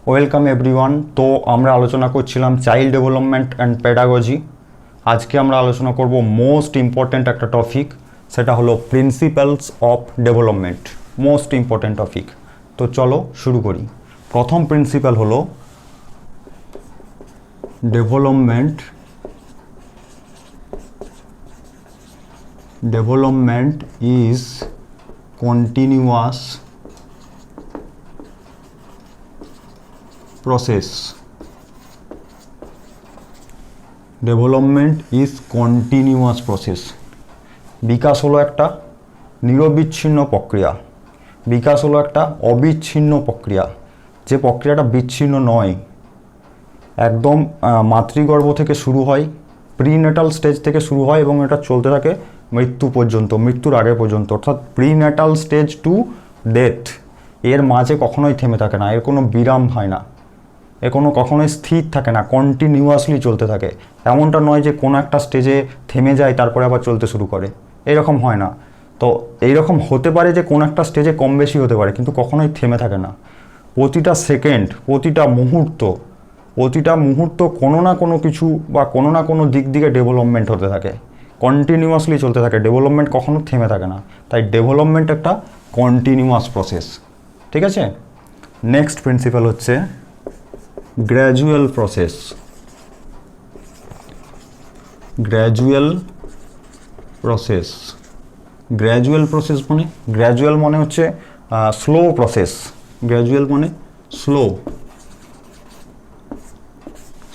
Welcome everyone. তো আমরা আলোচনা করছিলাম চাইল্ড ডেভেলপমেন্ট অ্যান্ড পেডাগজি। আজকে আমরা আলোচনা করব মোস্ট ইম্পর্ট্যান্ট একটা টপিক, সেটা হলো principles of development. Most important topic. তো চলো শুরু করি। প্রথম প্রিন্সিপাল হলো development is continuous process. Development is continuous process. বিকাশ হলো একটা নিরবিচ্ছিন্ন প্রক্রিয়া। বিকাশ হলো একটা অবিচ্ছিন্ন প্রক্রিয়া, যে প্রক্রিয়াটা বিচ্ছিন্ন নয়। একদম মাতৃগর্ভ থেকে শুরু হয়, প্রিনেটাল স্টেজ থেকে শুরু হয় এবং এটা চলতে থাকে মৃত্যু পর্যন্ত, মৃত্যুর আগে পর্যন্ত, অর্থাৎ প্রিনেটাল স্টেজ টু ডেথ। এর মাঝে কখনোই থেমে থাকে না, এর কোনো বিরাম হয় না, এ কখনোই স্থির থাকে না, কন্টিনিউয়াসলি চলতে থাকে। এমনটা নয় যে কোনো একটা স্টেজে থেমে যায় তারপরে আবার চলতে শুরু করে, এরকম হয় না। তো এইরকম হতে পারে যে কোনো একটা স্টেজে কম বেশি হতে পারে, কিন্তু কখনোই থেমে থাকে না। প্রতিটা সেকেন্ড, প্রতিটা মুহূর্ত কোনো না কোনো কিছু বা কোনো না কোনো দিক দিকে ডেভেলপমেন্ট হতে থাকে, কন্টিনিউয়াসলি চলতে থাকে। ডেভেলপমেন্ট কখনো থেমে থাকে না, তাই ডেভেলপমেন্ট একটা কন্টিনিউয়াস প্রসেস। ঠিক আছে। নেক্সট প্রিন্সিপাল হচ্ছে গ্র্যাজুয়াল প্রসেস। গ্র্যাজুয়াল মানে হচ্ছে স্লো প্রসেস। গ্র্যাজুয়াল মানে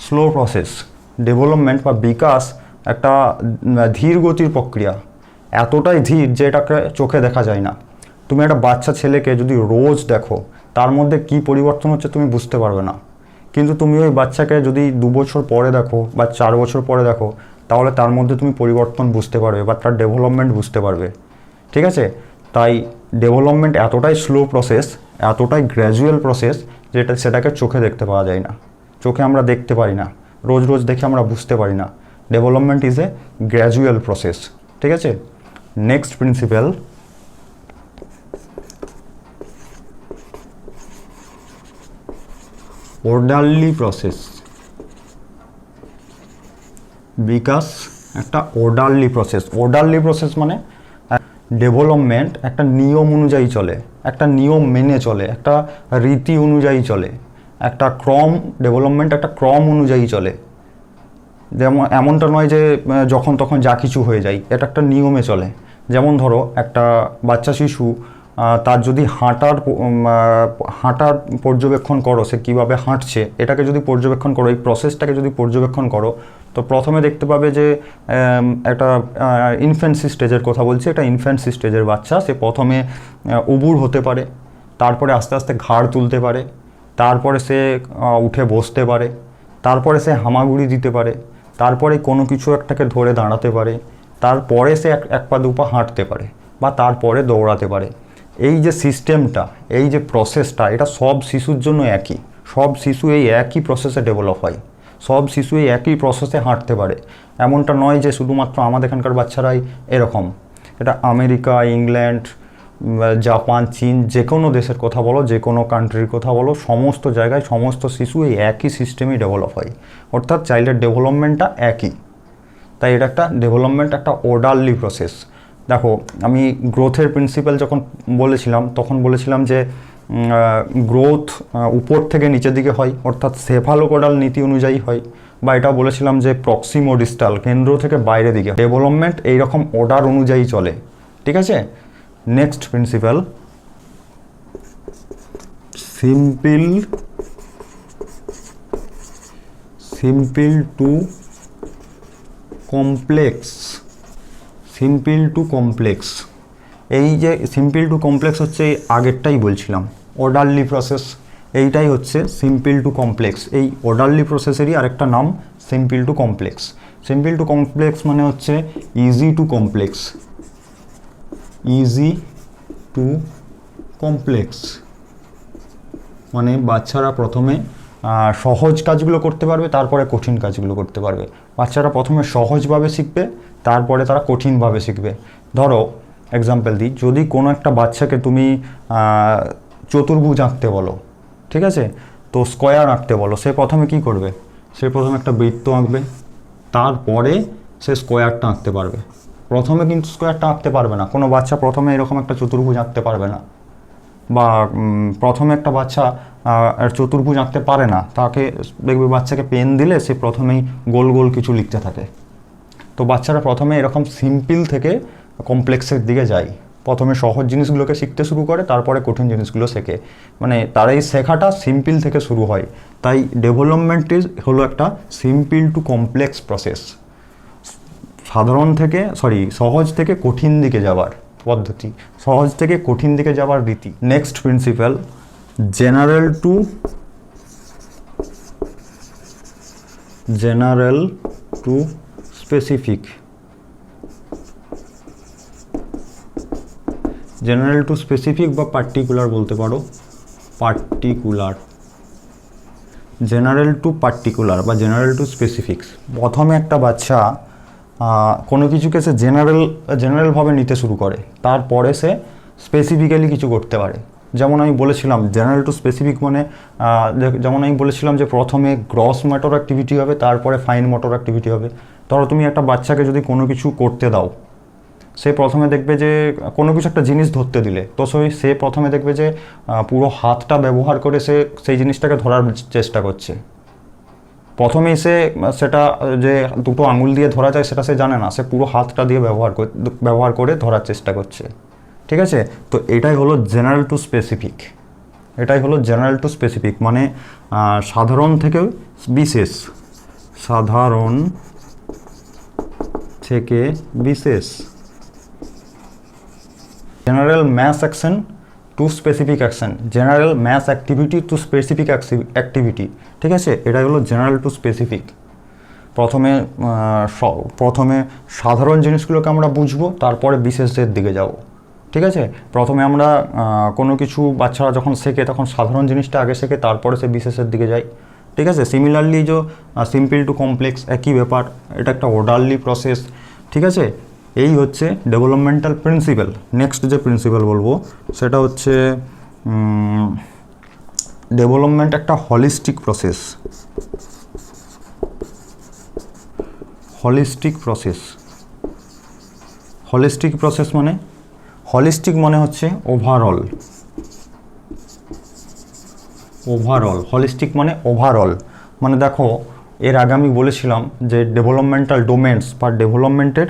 স্লো প্রসেস। ডেভেলপমেন্ট বা বিকাশ একটা ধীর গতির প্রক্রিয়া, এতটাই ধীর যে এটাকে চোখে দেখা যায় না। তুমি একটা বাচ্চা ছেলেকে যদি রোজ দেখো, তার মধ্যে কি পরিবর্তন হচ্ছে তুমি বুঝতে পারবে না। কিন্তু তুমি ওই বাচ্চাকে যদি 2 বছর পরে দেখো বা 4 বছর পরে দেখো, তাহলে তার মধ্যে তুমি পরিবর্তন বুঝতে পারবে বা তার ডেভেলপমেন্ট বুঝতে পারবে। ঠিক আছে। তাই ডেভেলপমেন্ট এতটাই স্লো প্রসেস, এতটাই গ্র্যাজুয়াল প্রসেস, যেটা সেটাকে চোখে দেখতে পাওয়া যায় না, চোখে আমরা দেখতে পারি না, রোজ রোজ দেখে আমরা বুঝতে পারি না। Development is a gradual process. ঠিক আছে। Next principle orderly process. বিকাশ একটা অর্ডারলি প্রসেস মানে ডেভেলপমেন্ট একটা নিয়ম অনুযায়ী চলে, একটা নিয়ম মেনে চলে, একটা রীতি অনুযায়ী চলে, একটা ক্রম। ডেভেলপমেন্ট একটা ক্রম অনুযায়ী চলে। যেমন এমনটা নয় যে যখন তখন যা কিছু হয়ে যায়, এটা একটা নিয়মে চলে। যেমন ধরো একটা বাচ্চা শিশু, তার যদি হাঁটার পর্যবেক্ষণ করো, সে কীভাবে হাঁটছে, এটাকে যদি পর্যবেক্ষণ করো, এই প্রসেসটাকে যদি পর্যবেক্ষণ করো, তো প্রথমে দেখতে পাবে যে একটা ইনফ্যান্সি স্টেজের কথা বলছি, এটা ইনফ্যান্সি স্টেজের বাচ্চা। সে প্রথমে উবুর হতে পারে, তারপরে আস্তে আস্তে ঘাড় তুলতে পারে, তারপরে সে উঠে বসতে পারে, তারপরে সে হামাগুড়ি দিতে পারে, তারপরে কোনো কিছু একটাকে ধরে দাঁড়াতে পারে, তারপরে সে এক পা দু পা হাঁটতে পারে বা তারপরে দৌড়াতে পারে। এই যে সিস্টেমটা, এই যে প্রসেসটা, এটা সব শিশুর জন্য একই। সব শিশু এই একই প্রসেসে ডেভেলপ হয়, সব শিশু এই একই প্রসেসে হাঁটতে পারে। এমনটা নয় যে শুধুমাত্র আমাদের এখানকার বাচ্চারাই এরকম। এটা আমেরিকা, ইংল্যান্ড, জাপান, চীন, যে কোনো দেশের কথা বলো, যে কোনো কান্ট্রির কথা বলো, সমস্ত জায়গায় সমস্ত শিশু এই একই সিস্টেমেই ডেভেলপ হয়, অর্থাৎ চাইল্ডের ডেভেলপমেন্টটা একই। তাই এটা একটা ডেভেলপমেন্ট একটা অর্ডারলি প্রসেস। দেখো, আমি গ্রোথের প্রিন্সিপাল যখন বলেছিলাম, তখন বলেছিলাম যে গ্রোথ উপর থেকে নিচের দিকে হয়, অর্থাৎ সেফালোকোডাল নীতি অনুযায়ী হয়, বা এটা বলেছিলাম যে প্রক্সিমো ডিস্টাল, কেন্দ্র থেকে বাইরে দিকে। ডেভেলপমেন্ট এইরকম অর্ডার অনুযায়ী চলে। ঠিক আছে। Next principle simple to complex. এই যে সিম্পল টু কমপ্লেক্স হচ্ছে আগেরটাই বলছিলাম, অর্ডারলি প্রসেস, এইটাই হচ্ছে সিম্পল টু কমপ্লেক্স। এই অর্ডারলি প্রসেসেরই আরেকটা নাম simple to complex. Simple to complex মানে হচ্ছে ইজি টু কমপ্লেক্স। মানে বাচ্চারা প্রথমে সহজ কাজগুলো করতে পারবে, তারপরে কঠিন কাজগুলো করতে পারবে। বাচ্চারা প্রথমে সহজভাবে শিখবে, তারপরে তারা কঠিনভাবে শিখবে। ধরো এক্সাম্পল দিই, যদি কোনো একটা বাচ্চাকে তুমি চতুর্ভুজ আঁকতে বলো, ঠিক আছে, তো স্কোয়ার আঁকতে বলো, সে প্রথমে কি করবে? সে প্রথমে একটা বৃত্ত আঁকবে, তারপরে সে স্কোয়ারটা আঁকতে পারবে। প্রথমে কিন্তু স্কোয়ারটা আঁকতে পারবে না, কোনো বাচ্চা প্রথমে এরকম একটা চতুর্ভুজ আঁকতে পারবে না, বা প্রথমে একটা বাচ্চা চতুর্ভুজ আঁকতে পারে না, তাকে দেখবে বাচ্চাকে পেন দিলে সে প্রথমেই গোল গোল কিছু লিখতে থাকে। তো বাচ্চারা প্রথমে এরকম সিম্পল থেকে কমপ্লেক্সের দিকে যায়, প্রথমে সহজ জিনিসগুলোকে শিখতে শুরু করে, তারপরে কঠিন জিনিসগুলো শেখে, মানে তার এই শেখাটা সিম্পল থেকে শুরু হয়। তাই ডেভেলপমেন্ট হলো একটা সিম্পল টু কমপ্লেক্স প্রসেস, সহজ থেকে কঠিন দিকে যাওয়ার পদ্ধতি, সহজ থেকে কঠিন দিকে যাওয়ার রীতি। Next principle, general to specific. General to specific বা পার্টিকুলার বলতে পারো, জেনারেল টু পার্টিকুলার বা জেনারেল টু স্পেসিফিক্স। প্রথমে একটা বাচ্চা কোনো কিছুকে সে জেনারেলভাবে নিতে শুরু করে, তারপরে সে স্পেসিফিক্যালি কিছু করতে পারে। যেমন আমি বলেছিলাম জেনারেল টু স্পেসিফিক মানে যেমন আমি বলেছিলাম যে প্রথমে গ্রস মোটর অ্যাক্টিভিটি হবে, তারপরে ফাইন মোটর অ্যাক্টিভিটি হবে। ধরো তুমি একটা বাচ্চাকে যদি কোনো কিছু করতে দাও, সে প্রথমে দেখবে যে কোনো কিছু একটা জিনিস ধরতে দিলে, তো সে প্রথমে দেখবে যে পুরো হাতটা ব্যবহার করে সে সেই জিনিসটাকে ধরার চেষ্টা করছে। প্রথমেই সে সেটা যে দুটো আঙুল দিয়ে ধরা যায় সেটা সে জানে না, সে পুরো হাতটা দিয়ে ব্যবহার করে ধরার চেষ্টা করছে। ঠিক আছে, তো এটাই হলো জেনারেল টু স্পেসিফিক, মানে সাধারণ থেকে বিশেষ, সাধারণ থেকে বিশেষ। General mass action to specific action, general mass activity to specific activity. ঠিক আছে, এটাই হলো জেনারেল টু স্পেসিফিক। প্রথমে সাধারণ জিনিসগুলোকে আমরা বুঝবো, তারপরে বিশেষের দিকে যাব। ঠিক আছে, প্রথমে আমরা কোনো কিছু বাচ্চারা যখন শেখে তখন সাধারণ জিনিসটা আগে শেখে, তারপরে সে বিশেষের দিকে যায়। ঠিক আছে, সিমিলারলি যে সিম্পল টু কমপ্লেক্স একই ব্যাপার, এটা একটা অর্ডারলি প্রসেস। ঠিক আছে, এই হচ্ছে ডেভেলপমেন্টাল প্রিন্সিপাল। নেক্সট যে প্রিন্সিপাল বলবো সেটা হচ্ছে ডেভেলপমেন্ট একটা হলিস্টিক প্রসেস। হলিস্টিক প্রসেস মানে হচ্ছে ওভারঅল। হলিস্টিক মানে ওভারঅল, মানে দেখো এর আগে আমি বলেছিলাম যে ডেভেলপমেন্টাল ডোমেন্স বা ডেভেলপমেন্টের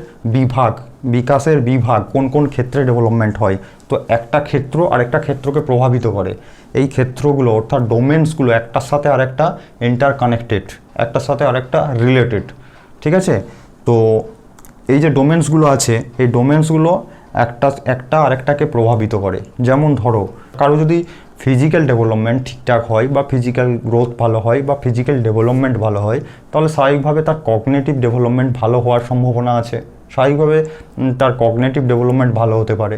বিকাশের বিভাগ কোন কোন ক্ষেত্রে ডেভেলপমেন্ট হয়। তো একটা ক্ষেত্র আরেকটা ক্ষেত্রকে প্রভাবিত করে। এই ক্ষেত্রগুলো অর্থাৎ ডোমেন্সগুলো একটার সাথে আরেকটা ইন্টারকানেক্টেড, একটার সাথে আরেকটা রিলেটেড। ঠিক আছে, তো এই যে ডোমেন্সগুলো আছে, এই ডোমেন্সগুলো একটা আরেকটাকে প্রভাবিত করে। যেমন ধরো কারো যদি ফিজিক্যাল ডেভেলপমেন্ট ঠিকঠাক হয়, বা ফিজিক্যাল গ্রোথ ভালো হয়, বা ফিজিক্যাল ডেভেলপমেন্ট ভালো হয়, তাহলে স্বাভাবিকভাবে তার কগনিটিভ ডেভেলপমেন্ট ভালো হওয়ার সম্ভাবনা আছে। স্বাভাবিকভাবে তার কগনিটিভ ডেভেলপমেন্ট ভালো হতে পারে,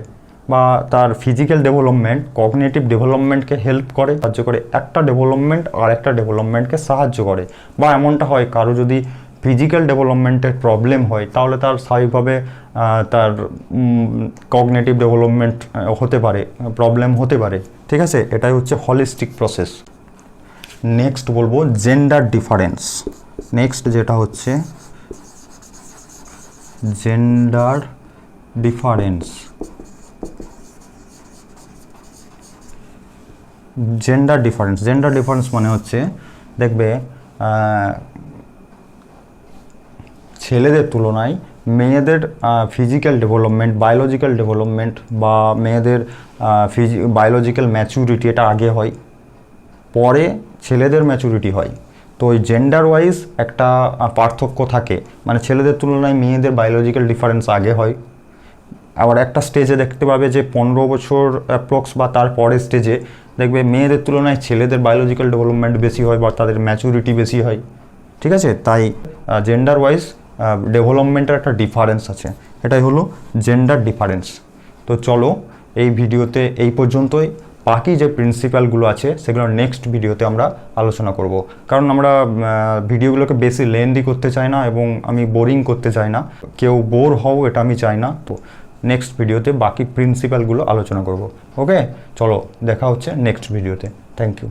বা তার ফিজিক্যাল ডেভেলপমেন্ট কগনিটিভ ডেভেলপমেন্টকে হেল্প করে, সাহায্য করে। একটা ডেভেলপমেন্ট আর একটা ডেভেলপমেন্টকে সাহায্য করে। বা এমনটা হয় কারো যদি ফিজিক্যাল ডেভেলপমেন্টের প্রবলেম হয়, তাহলে তার স্বাভাবিকভাবে তার কগনিটিভ ডেভেলপমেন্ট প্রবলেম হতে পারে। ঠিক আছে, এটাই হচ্ছে হলিস্টিক প্রসেস। নেক্সট বলবো জেন্ডার ডিফারেন্স। নেক্সট যেটা হচ্ছে জেন্ডার ডিফারেন্স। জেন্ডার ডিফারেন্স মানে হচ্ছে দেখবে ছেলেদের তুলনায় মেয়েদের ফিজিক্যাল ডেভেলপমেন্ট, বায়োলজিক্যাল ডেভেলপমেন্ট বা মেয়েদের বায়োলজিক্যাল ম্যাচুরিটি এটা আগে হয়, পরে ছেলেদের ম্যাচুরিটি হয়। তো ওই জেন্ডার ওয়াইজ একটা পার্থক্য থাকে, মানে ছেলেদের তুলনায় মেয়েদের বায়োলজিক্যাল ডিফারেন্স আগে হয়। আবার একটা স্টেজে দেখতে পাবে যে 15 বছর অ্যাপ্রক্স বা তার পরের স্টেজে দেখবে মেয়েদের তুলনায় ছেলেদের বায়োলজিক্যাল ডেভেলপমেন্ট বেশি হয় বা তাদের ম্যাচুরিটি বেশি হয়। ঠিক আছে, তাই জেন্ডার ওয়াইজ ডেভেলপমেন্টের একটা ডিফারেন্স আছে, এটাই হলো জেন্ডার ডিফারেন্স। তো চলো এই ভিডিওতে এই পর্যন্তই। বাকি যে প্রিন্সিপালগুলো আছে সেগুলো নেক্সট ভিডিওতে আমরা আলোচনা করব, কারণ আমরা ভিডিওগুলোকে বেশি লেন্দি করতে চাই না এবং আমি বোরিং করতে চাই না, কেউ বোর হও এটা আমি চাই না। তো নেক্সট ভিডিওতে বাকি প্রিন্সিপালগুলো আলোচনা করব। ওকে, চলো দেখা হচ্ছে নেক্সট ভিডিওতে। Thank you.